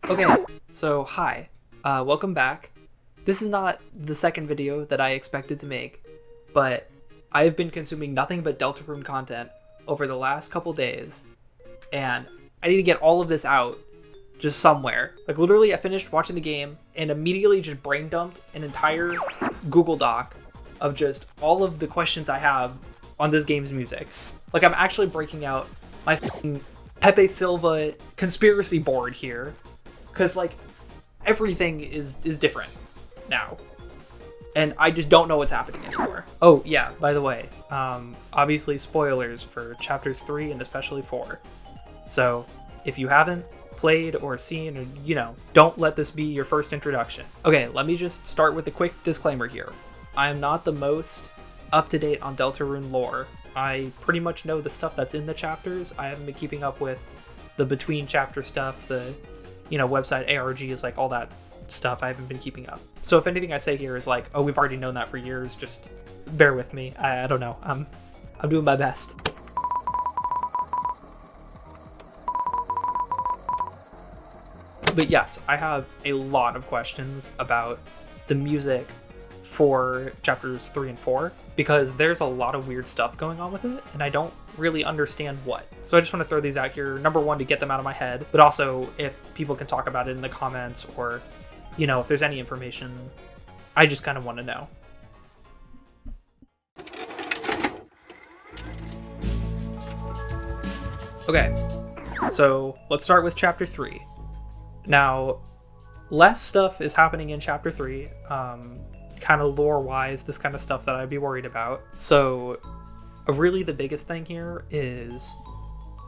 Okay, so hi, welcome back. This is not the second video that I expected to make, but I've been consuming nothing but Deltarune content over the last couple days, and I need to get all of this out just somewhere. Like literally I finished watching the game and immediately just brain dumped an entire Google Doc of just all of the questions I have on this game's music. Like I'm actually breaking out my f***ing Pepe Silva conspiracy board here. Because, like, everything is different now. And I just don't know what's happening anymore. Oh, yeah, by the way, obviously spoilers for chapters 3 and especially 4. So, if you haven't played or seen, or, you know, don't let this be your first introduction. Okay, let me just start with a quick disclaimer here. I am not the most up-to-date on Deltarune lore. I pretty much know the stuff that's in the chapters. I haven't been keeping up with the between-chapter stuff, the website ARGs, like all that stuff. I haven't been keeping up. So if anything I say here is like, oh, we've already known that for years, just bear with me. I don't know. I'm doing my best. But yes, I have a lot of questions about the music for chapters 3 and 4 because there's a lot of weird stuff going on with it and I don't really understand what. So I just want to throw these out here, number one, to get them out of my head, but also if people can talk about it in the comments or, if there's any information, I just kind of want to know. Okay, so let's start with chapter 3. Now, less stuff is happening in chapter 3, kind of lore-wise, this kind of stuff that I'd be worried about. So really the biggest thing here is,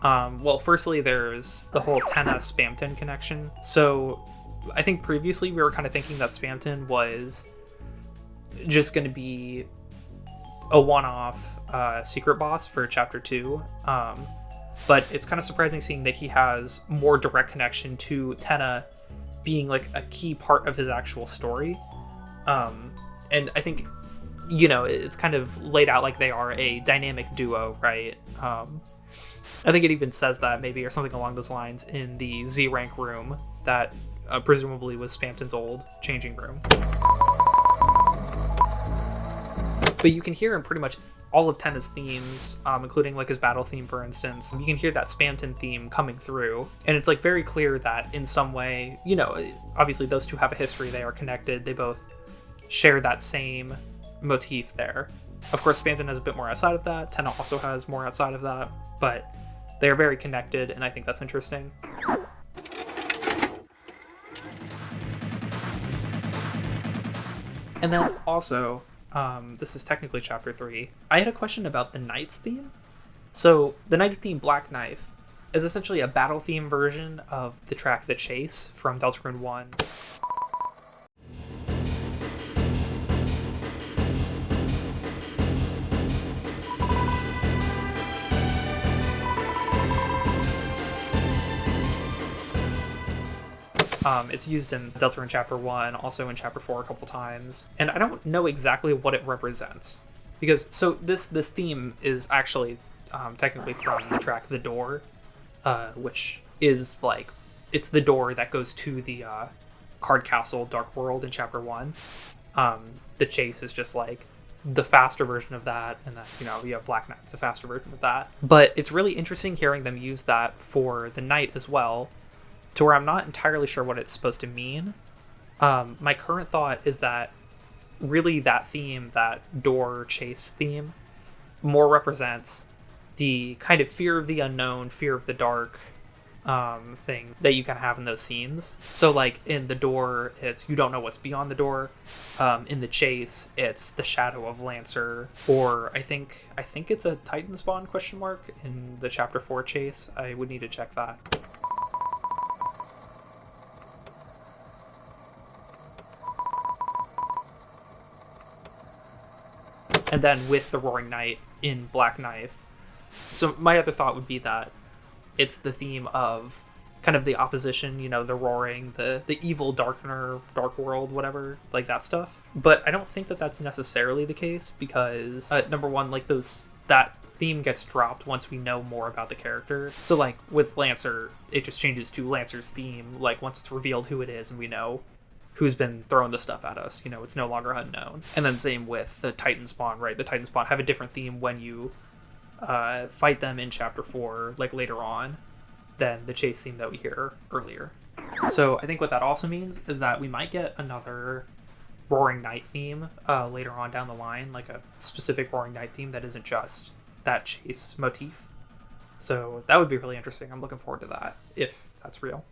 well, firstly, there's the whole Tenna Spamton connection. So I think previously we were kind of thinking that Spamton was just going to be a one-off secret boss for chapter 2. But it's kind of surprising seeing that he has more direct connection to Tenna being like a key part of his actual story. And I think, it's kind of laid out like they are a dynamic duo, right? I think it even says that maybe or something along those lines in the Z rank room that presumably was Spamton's old changing room. But you can hear in pretty much all of Tenna's themes, including like his battle theme, for instance. You can hear that Spamton theme coming through, and it's like very clear that in some way, obviously those two have a history, they are connected, they both share that same motif there. Of course, Spamton has a bit more outside of that, Tenna also has more outside of that, but they're very connected, and I think that's interesting. And then also, this is technically chapter 3, I had a question about the Knight's theme. So the Knight's theme, Black Knife, is essentially a battle theme version of the track The Chase from Deltarune 1. It's used in Deltarune Chapter 1, also in Chapter 4 a couple times, and I don't know exactly what it represents. Because, so this theme is actually technically from the track The Door, which is like, it's the door that goes to the Card Castle Dark World in Chapter 1. The Chase is just like the faster version of that, and then, you have Black Knife, the faster version of that. But it's really interesting hearing them use that for the Knight as well, to where I'm not entirely sure what it's supposed to mean. My current thought is that really that theme, that door chase theme, more represents the kind of fear of the unknown, fear of the dark thing that you can have in those scenes. So like in the door, it's you don't know what's beyond the door. In the chase, it's the shadow of Lancer, or I think it's a Titan spawn ? In the chapter 4 chase. I would need to check that. And then with the Roaring Knight in Black Knife. So my other thought would be that it's the theme of kind of the opposition, the roaring, the evil darkener, dark world, whatever, like that stuff. But I don't think that that's necessarily the case because, number one, like that theme gets dropped once we know more about the character. So like with Lancer, it just changes to Lancer's theme, like once it's revealed who it is and we know who's been throwing the stuff at us, it's no longer unknown. And then same with the Titan Spawn, right? The Titan Spawn have a different theme when you fight them in Chapter 4, like later on, than the chase theme that we hear earlier. So I think what that also means is that we might get another Roaring Night theme later on down the line, like a specific Roaring Night theme that isn't just that chase motif. So that would be really interesting. I'm looking forward to that, if that's real.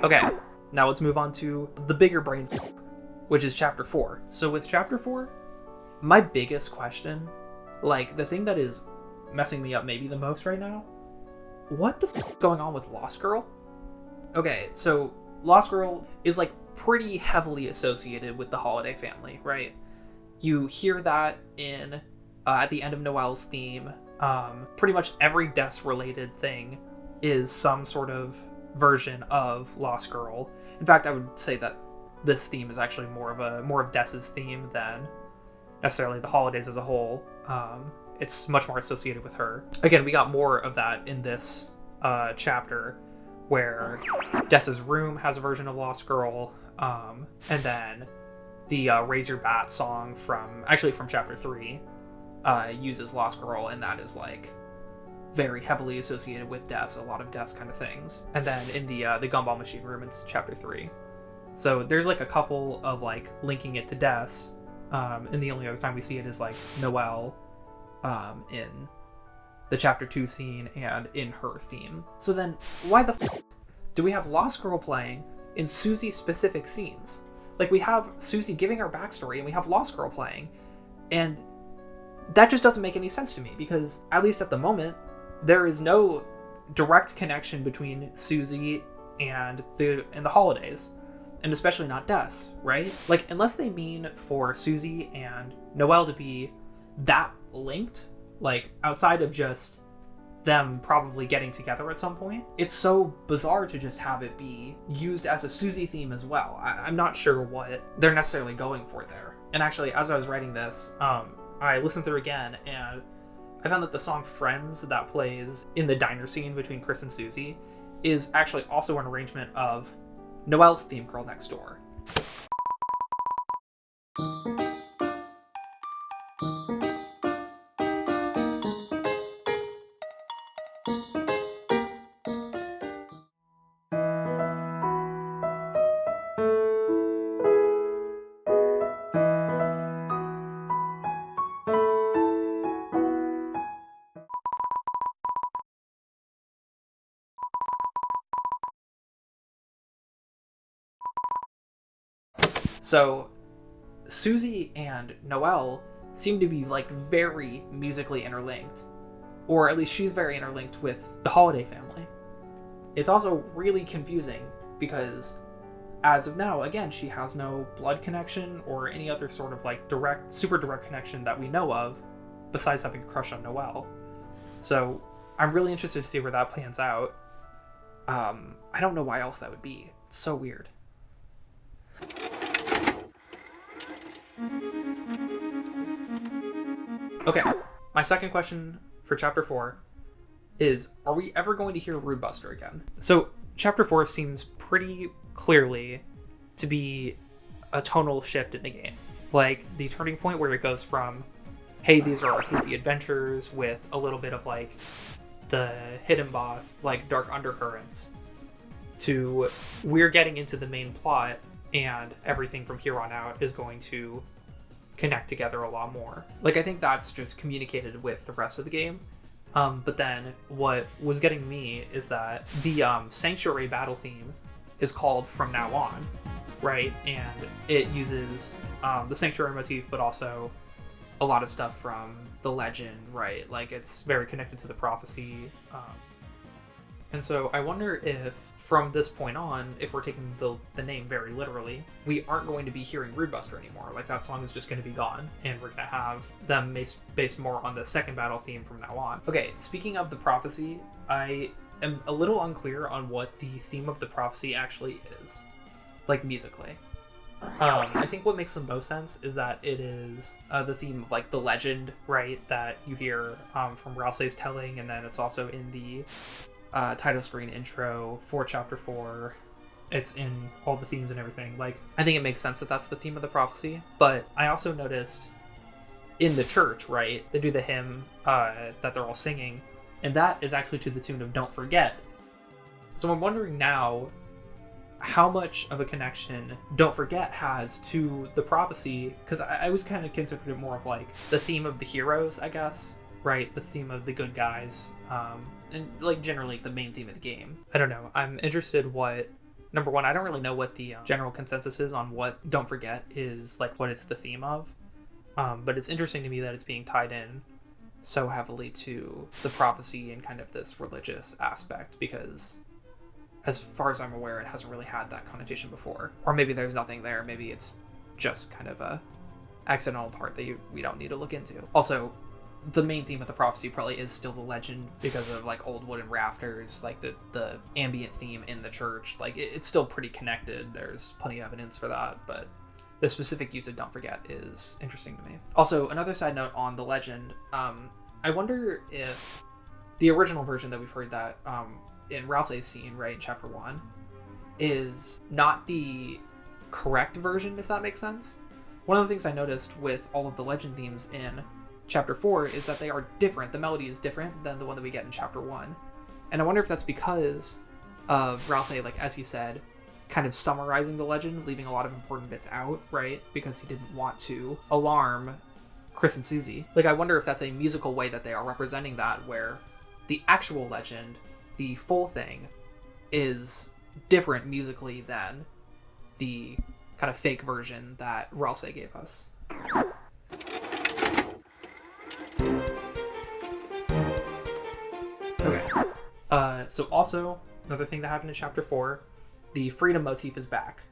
Okay, now let's move on to the bigger brain, which is Chapter 4. So with Chapter 4, my biggest question, like the thing that is messing me up maybe the most right now, what the f is going on with Lost Girl? Okay, so Lost Girl is like pretty heavily associated with the Holiday family, right? You hear that in at the end of Noelle's theme. Pretty much every Des related thing is some sort of version of Lost Girl. In fact, I would say that this theme is actually more of Des's theme than necessarily the holidays as a whole. It's much more associated with her. Again, we got more of that in this chapter, where Des's room has a version of Lost Girl, and then the Raise Your Bat song from Chapter 3 uses Lost Girl, and that is like very heavily associated with Des, a lot of Des kind of things. And then in the Gumball Machine room, it's Chapter 3. So there's like a couple of like linking it to Des, and the only other time we see it is like Noelle in the Chapter 2 scene and in her theme. So then why the f do we have Lost Girl playing in Susie specific scenes? Like we have Susie giving her backstory and we have Lost Girl playing, and that just doesn't make any sense to me, because at least at the moment there is no direct connection between Susie and the holidays, and especially not Des, right? Like unless they mean for Susie and Noelle to be that linked, like outside of just them probably getting together at some point, it's so bizarre to just have it be used as a Susie theme as well. I'm not sure what they're necessarily going for there. And actually, as I was writing this, I listened through again, and I found that the song Friends that plays in the diner scene between Chris and Susie is actually also an arrangement of Noelle's theme, Girl Next Door. So Susie and Noelle seem to be like very musically interlinked, or at least she's very interlinked with the Holiday family. It's also really confusing because as of now, again, she has no blood connection or any other sort of like super direct connection that we know of besides having a crush on Noelle. So I'm really interested to see where that plans out. I don't know why else that would be. It's so weird. Okay, my second question for Chapter 4 is, are we ever going to hear Rude Buster again? So Chapter 4 seems pretty clearly to be a tonal shift in the game. Like the turning point where it goes from, hey, these are our goofy adventures with a little bit of like the hidden boss, like dark undercurrents, to we're getting into the main plot and everything from here on out is going to connect together a lot more. Like I think that's just communicated with the rest of the game. But then what was getting me is that the Sanctuary battle theme is called From Now On, right? And it uses the Sanctuary motif, but also a lot of stuff from the legend, right? Like it's very connected to the prophecy. And so I wonder if from this point on, if we're taking the name very literally, we aren't going to be hearing Rude Buster anymore. Like that song is just going to be gone, and we're going to have them based more on the second battle theme from now on. Okay, speaking of the prophecy, I am a little unclear on what the theme of the prophecy actually is, like musically. I think what makes the most sense is that it is the theme of like the legend, right, that you hear from Ralsei's telling, and then it's also in the title screen intro for Chapter 4. It's in all the themes and everything. Like, I think it makes sense that that's the theme of the prophecy, but I also noticed in the church, right, they do the hymn that they're all singing, and that is actually to the tune of Don't Forget. So I'm wondering now how much of a connection Don't Forget has to the prophecy, because I always kind of considered it more of like the theme of the heroes, I guess, right? The theme of the good guys, and like generally the main theme of the game. I don't know. I'm interested what, number one, I don't really know what the general consensus is on what Don't Forget is, like what it's the theme of, but it's interesting to me that it's being tied in so heavily to the prophecy and kind of this religious aspect, because as far as I'm aware, it hasn't really had that connotation before. Or maybe there's nothing there. Maybe it's just kind of a accidental part that we don't need to look into. Also, the main theme of the prophecy probably is still the legend because of like old wooden rafters, like the ambient theme in the church. Like it's still pretty connected. There's plenty of evidence for that, but the specific use of Don't Forget is interesting to me. Also, another side note on the legend, I wonder if the original version that we've heard that in Ralsei's scene, right, in Chapter 1, is not the correct version, if that makes sense. One of the things I noticed with all of the legend themes in Chapter 4 is that they are different. The melody is different than the one that we get in Chapter 1. And I wonder if that's because of Ralsei, like, as he said, kind of summarizing the legend, leaving a lot of important bits out, right? Because he didn't want to alarm Chris and Susie. Like, I wonder if that's a musical way that they are representing that, where the actual legend, the full thing, is different musically than the kind of fake version that Ralsei gave us. Okay. So also, another thing that happened in Chapter 4, the freedom motif is back.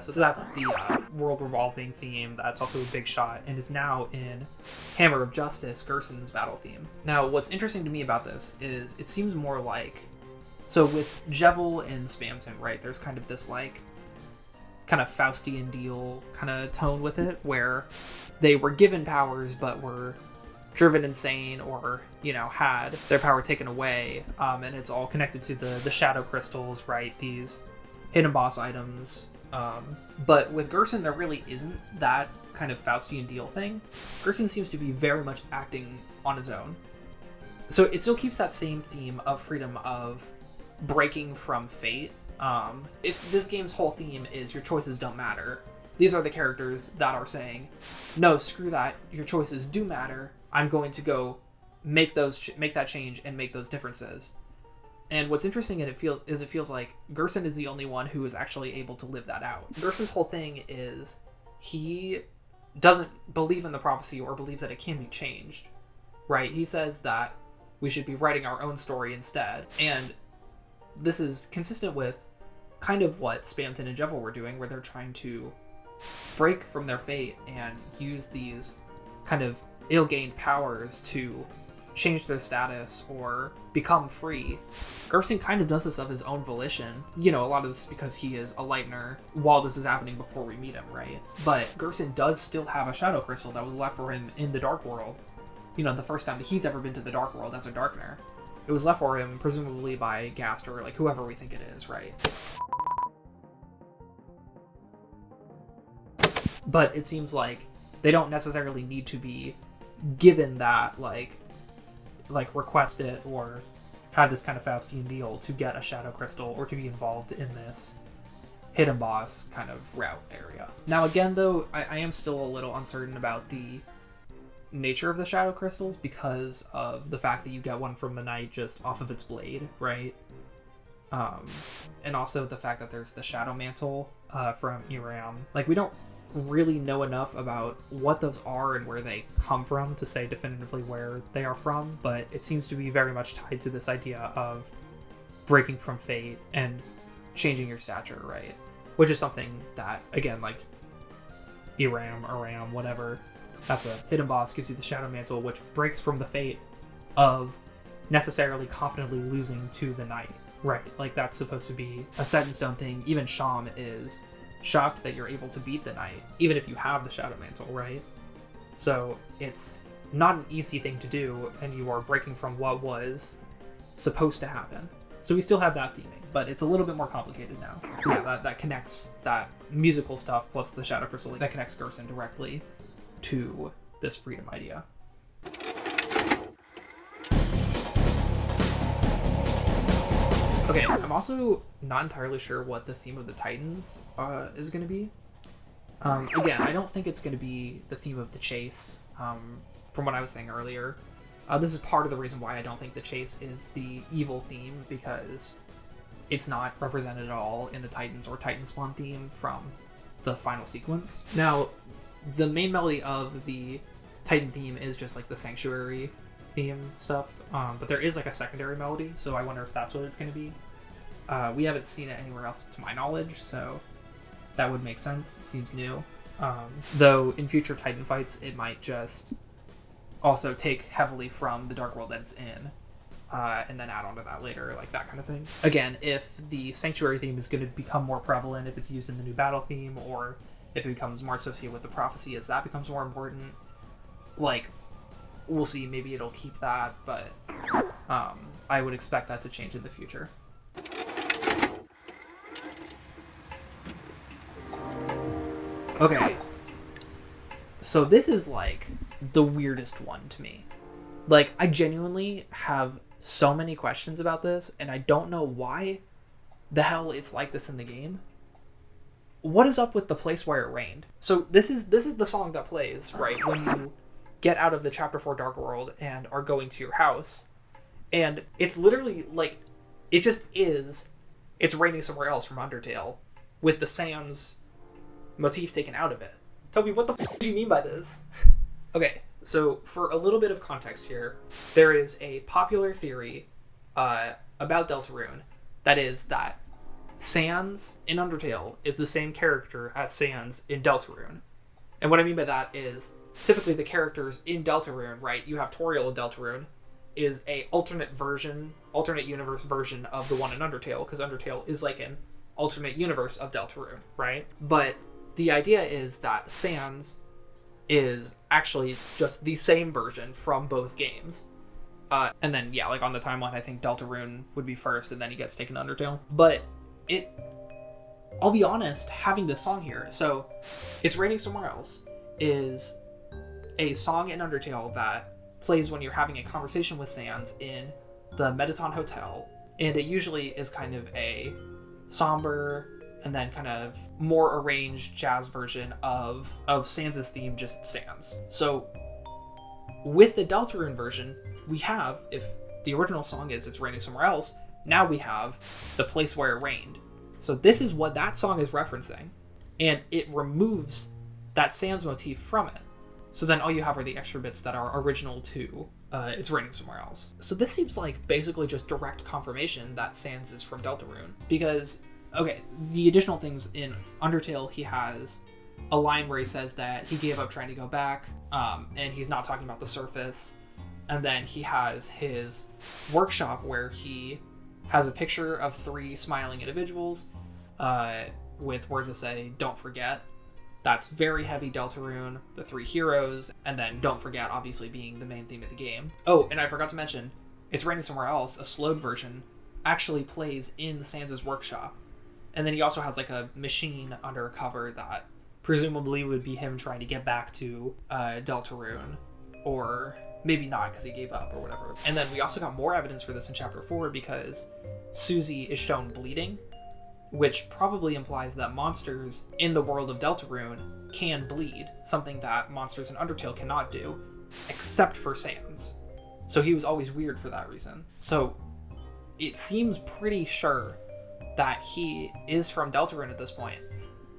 So that's the world revolving theme that's also a big shot and is now in Hammer of Justice, Gerson's battle theme. Now, what's interesting to me about this is it seems more like, so with Jevil and Spamton, right, there's kind of this like kind of Faustian deal kind of tone with it, where they were given powers but were driven insane or, you know, had their power taken away, and it's all connected to the shadow crystals, right, these hidden boss items. But with Gerson, there really isn't that kind of Faustian deal thing. Gerson seems to be very much acting on his own. So it still keeps that same theme of freedom, of breaking from fate. If this game's whole theme is your choices don't matter, these are the characters that are saying, no, screw that, your choices do matter. I'm going to go make that change and make those differences. And what's interesting, and it feels like Gerson is the only one who is actually able to live that out. Gerson's whole thing is he doesn't believe in the prophecy or believes that it can be changed, right? He says that we should be writing our own story instead. And this is consistent with kind of what Spamton and Jevil were doing, where they're trying to break from their fate and use these kind of ill-gained powers to change their status or become free. Gerson kind of does this of his own volition. You know, a lot of this is because he is a Lightner while this is happening before we meet him, right? But Gerson does still have a shadow crystal that was left for him in the Dark World. You know, the first time that he's ever been to the Dark World as a Darkner. It was left for him, presumably by Gast or like whoever we think it is, right? But it seems like they don't necessarily need to be given that, like request it or have this kind of Faustian deal to get a shadow crystal or to be involved in this hidden boss kind of route area. Now again though, I am still a little uncertain about the nature of the shadow crystals because of the fact that you get one from the knight just off of its blade, right? And also the fact that there's the shadow mantle from Iram. Like, we don't really know enough about what those are and where they come from to say definitively where they are from, but it seems to be very much tied to this idea of breaking from fate and changing your stature, right? Which is something that, again, like Aram, whatever, that's a hidden boss, gives you the shadow mantle, which breaks from the fate of necessarily confidently losing to the knight, right? Like, that's supposed to be a set in stone thing. Even Sham is shocked that you're able to beat the knight, even if you have the Shadow Mantle, right? So it's not an easy thing to do, and you are breaking from what was supposed to happen. So we still have that theming, but it's a little bit more complicated now. Yeah, that connects that musical stuff plus the Shadow Crystal that connects Gerson directly to this freedom idea. Okay, I'm also not entirely sure what the theme of the Titans is going to be. Again, I don't think it's going to be the theme of the chase, from what I was saying earlier. This is part of the reason why I don't think the chase is the evil theme, because it's not represented at all in the Titans or Titan Spawn theme from the final sequence. Now, the main melody of the Titan theme is just like the Sanctuary theme stuff, but there is like a secondary melody, so I wonder if that's what it's going to be. We haven't seen it anywhere else to my knowledge, so that would make sense. It seems new. Though in future Titan fights, it might just also take heavily from the Dark World that it's in, and then add on to that later, like that kind of thing. Again, if the Sanctuary theme is going to become more prevalent, if it's used in the new battle theme, or if it becomes more associated with the prophecy as that becomes more important, like, we'll see. Maybe it'll keep that, but I would expect that to change in the future. Okay, so this is like the weirdest one to me. Like, I genuinely have so many questions about this, and I don't know why the hell it's like this in the game. What is up with the place where it rained? So this is the song that plays, right, when you get out of the Chapter 4 Dark World and are going to your house. And it's literally, like, it just is, it's raining somewhere else from Undertale, with the Sans motif taken out of it. Toby, what the f*** do you mean by this? Okay, so for a little bit of context here, there is a popular theory about Deltarune that is that Sans in Undertale is the same character as Sans in Deltarune. And what I mean by that is, typically the characters in Deltarune, right, you have Toriel in Deltarune, is a alternate universe version of the one in Undertale, because Undertale is like an alternate universe of Deltarune, right? But the idea is that Sans is actually just the same version from both games. And then, yeah, like on the timeline, I think Deltarune would be first, and then he gets taken to Undertale. But I'll be honest, having this song here, so It's Raining Somewhere Else is a song in Undertale that plays when you're having a conversation with Sans in the Mettaton Hotel, and it usually is kind of a somber and then kind of more arranged jazz version of Sans' theme, just Sans. So with the Deltarune version, we have, if the original song is It's Raining Somewhere Else, now we have the place where it rained. So this is what that song is referencing, and it removes that Sans motif from it. So then all you have are the extra bits that are original to It's Raining Somewhere Else. So this seems like basically just direct confirmation that Sans is from Deltarune, because okay, the additional things in Undertale, he has a line where he says that he gave up trying to go back, and he's not talking about the surface. And then he has his workshop where he has a picture of 3 smiling individuals with words that say, "Don't forget." That's very heavy Deltarune, the 3 heroes, and then Don't Forget obviously being the main theme of the game. Oh, and I forgot to mention, It's Raining Somewhere Else, a slowed version, actually plays in Sans' workshop. And then he also has like a machine under a cover that presumably would be him trying to get back to Deltarune, or maybe not because he gave up or whatever. And then we also got more evidence for this in Chapter 4 because Susie is shown bleeding, which probably implies that monsters in the world of Deltarune can bleed, something that monsters in Undertale cannot do, except for Sans. So he was always weird for that reason. So it seems pretty sure that he is from Deltarune at this point.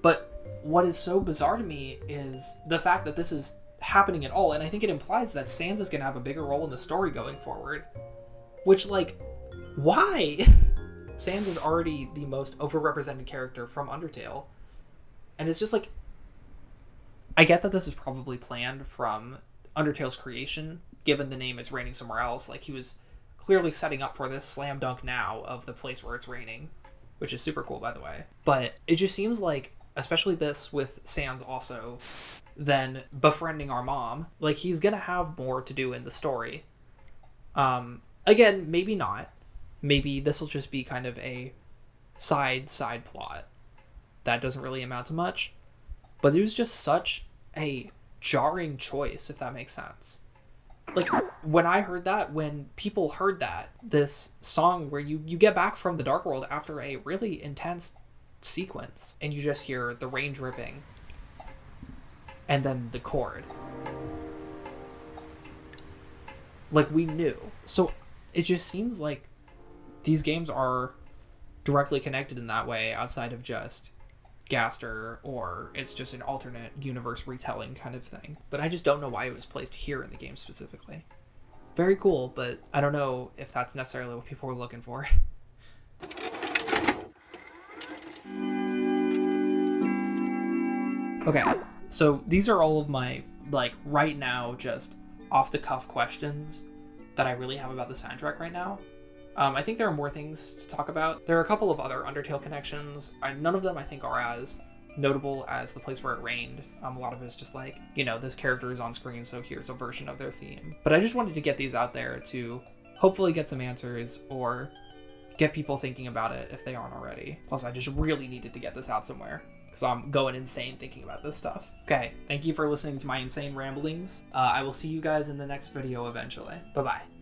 But what is so bizarre to me is the fact that this is happening at all, and I think it implies that Sans is going to have a bigger role in the story going forward. Which, like, why? Sans is already the most overrepresented character from Undertale. And it's just like, I get that this is probably planned from Undertale's creation, given the name It's Raining Somewhere Else. Like, he was clearly setting up for this slam dunk now of the place where it's raining, which is super cool, by the way. But it just seems like especially this with Sans also, then befriending our mom, like, he's gonna have more to do in the story. Again, maybe not. Maybe this will just be kind of a side plot that doesn't really amount to much. But it was just such a jarring choice, if that makes sense. Like, when I heard that, when people heard that, this song where you get back from the Dark World after a really intense sequence, and you just hear the rain dripping, and then the chord. Like, we knew. So it just seems like these games are directly connected in that way, outside of just Gaster, or it's just an alternate universe retelling kind of thing. But I just don't know why it was placed here in the game specifically. Very cool, but I don't know if that's necessarily what people were looking for. Okay, so these are all of my, like, right now, just off-the-cuff questions that I really have about the soundtrack right now. I think there are more things to talk about. There are a couple of other Undertale connections. None of them, I think, are as notable as the place where it rained. A lot of it's just like, you know, this character is on screen, so here's a version of their theme. But I just wanted to get these out there to hopefully get some answers, or get people thinking about it if they aren't already. Plus, I just really needed to get this out somewhere, because I'm going insane thinking about this stuff. Okay, thank you for listening to my insane ramblings. I will see you guys in the next video eventually. Bye-bye.